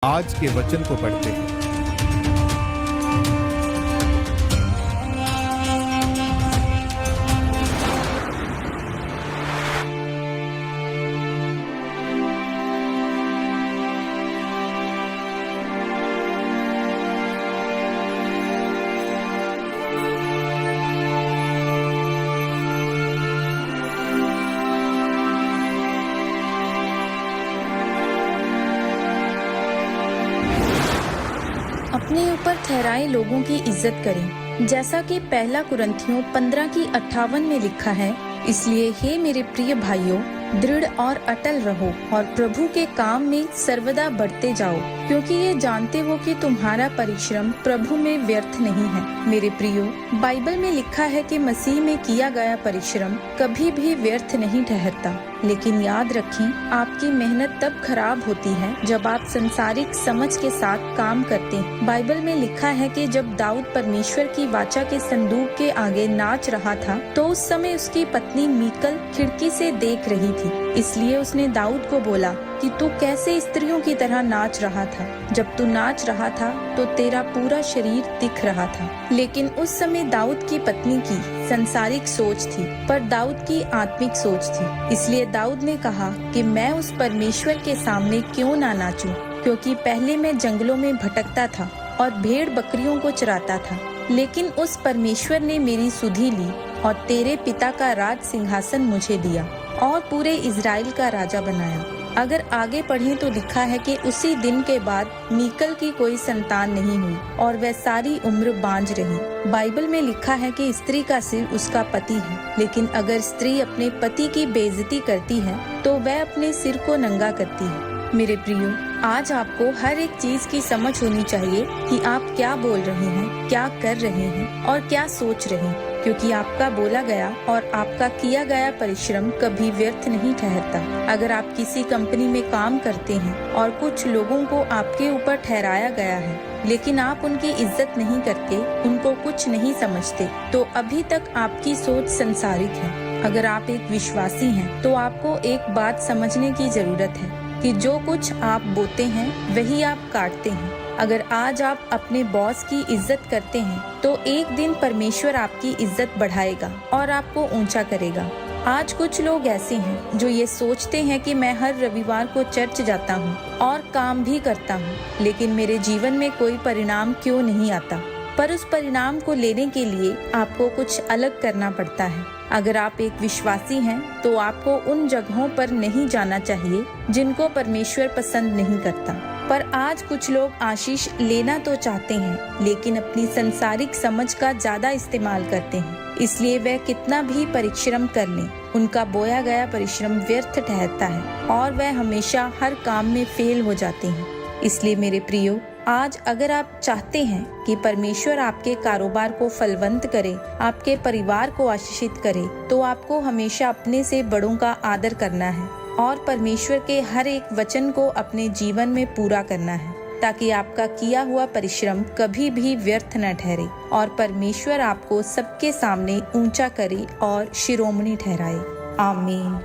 आज के वचन को पढ़ते हैं। अपने ऊपर ठहराए लोगों की इज्जत करें, जैसा कि पहला कुरिन्थियों 15:58 में लिखा है। इसलिए हे मेरे प्रिय भाइयों, दृढ़ और अटल रहो और प्रभु के काम में सर्वदा बढ़ते जाओ, क्योंकि ये जानते हो कि तुम्हारा परिश्रम प्रभु में व्यर्थ नहीं है। मेरे प्रियो, बाइबल में लिखा है कि मसीह में किया गया परिश्रम कभी भी व्यर्थ नहीं ठहरता। लेकिन याद रखें, आपकी मेहनत तब खराब होती है जब आप संसारिक समझ के साथ काम करते हैं। बाइबल में लिखा है कि जब दाऊद परमेश्वर की वाचा के संदूक के आगे नाच रहा था, तो उस समय उसकी पत्नी मीकल खिड़की से देख रही थी। इसलिए उसने दाऊद को बोला कि तू कैसे स्त्रियों की तरह नाच रहा था। जब तू नाच रहा था तो तेरा पूरा शरीर दिख रहा था। लेकिन उस समय दाऊद की पत्नी की संसारिक सोच थी, पर दाऊद की आत्मिक सोच थी। इसलिए दाऊद ने कहा कि मैं उस परमेश्वर के सामने क्यों ना नाचूं, क्योंकि पहले मैं जंगलों में भटकता था और भेड़ बकरियों को चराता था। लेकिन उस परमेश्वर ने मेरी सुधि ली और तेरे पिता का राज सिंहासन मुझे दिया और पूरे इजराइल का राजा बनाया। अगर आगे पढ़ें तो लिखा है कि उसी दिन के बाद मीकल की कोई संतान नहीं हुई और वह सारी उम्र बांझ रही। बाइबल में लिखा है कि स्त्री का सिर उसका पति है, लेकिन अगर स्त्री अपने पति की बेइज्जती करती है तो वह अपने सिर को नंगा करती है। मेरे प्रियो, आज आपको हर एक चीज की समझ होनी चाहिए कि आप क्या बोल रहे हैं, क्या कर रहे हैं और क्या सोच रहे हैं, क्योंकि आपका बोला गया और आपका किया गया परिश्रम कभी व्यर्थ नहीं ठहरता। अगर आप किसी कंपनी में काम करते हैं और कुछ लोगों को आपके ऊपर ठहराया गया है, लेकिन आप उनकी इज्जत नहीं करते, उनको कुछ नहीं समझते, तो अभी तक आपकी सोच संसारिक है। अगर आप एक विश्वासी हैं, तो आपको एक बात समझने की जरूरत है कि जो कुछ आप बोते हैं वही आप काटते हैं। अगर आज आप अपने बॉस की इज्जत करते हैं, तो एक दिन परमेश्वर आपकी इज्जत बढ़ाएगा और आपको ऊंचा करेगा। आज कुछ लोग ऐसे हैं जो ये सोचते हैं कि मैं हर रविवार को चर्च जाता हूँ और काम भी करता हूँ, लेकिन मेरे जीवन में कोई परिणाम क्यों नहीं आता। पर उस परिणाम को लेने के लिए आपको कुछ अलग करना पड़ता है। अगर आप एक विश्वासी हैं, तो आपको उन जगहों पर नहीं जाना चाहिए जिनको परमेश्वर पसंद नहीं करता। पर आज कुछ लोग आशीष लेना तो चाहते हैं, लेकिन अपनी संसारिक समझ का ज्यादा इस्तेमाल करते हैं। इसलिए वह कितना भी परिश्रम कर लें, उनका बोया गया परिश्रम व्यर्थ ठहरता है और वह हमेशा हर काम में फेल हो जाते हैं। इसलिए मेरे प्रियो, आज अगर आप चाहते हैं कि परमेश्वर आपके कारोबार को फलवंत करे, आपके परिवार को आशीषित करे, तो आपको हमेशा अपने से बड़ों का आदर करना है और परमेश्वर के हर एक वचन को अपने जीवन में पूरा करना है, ताकि आपका किया हुआ परिश्रम कभी भी व्यर्थ न ठहरे और परमेश्वर आपको सबके सामने ऊंचा करे और शिरोमणि ठहराए। आमीन।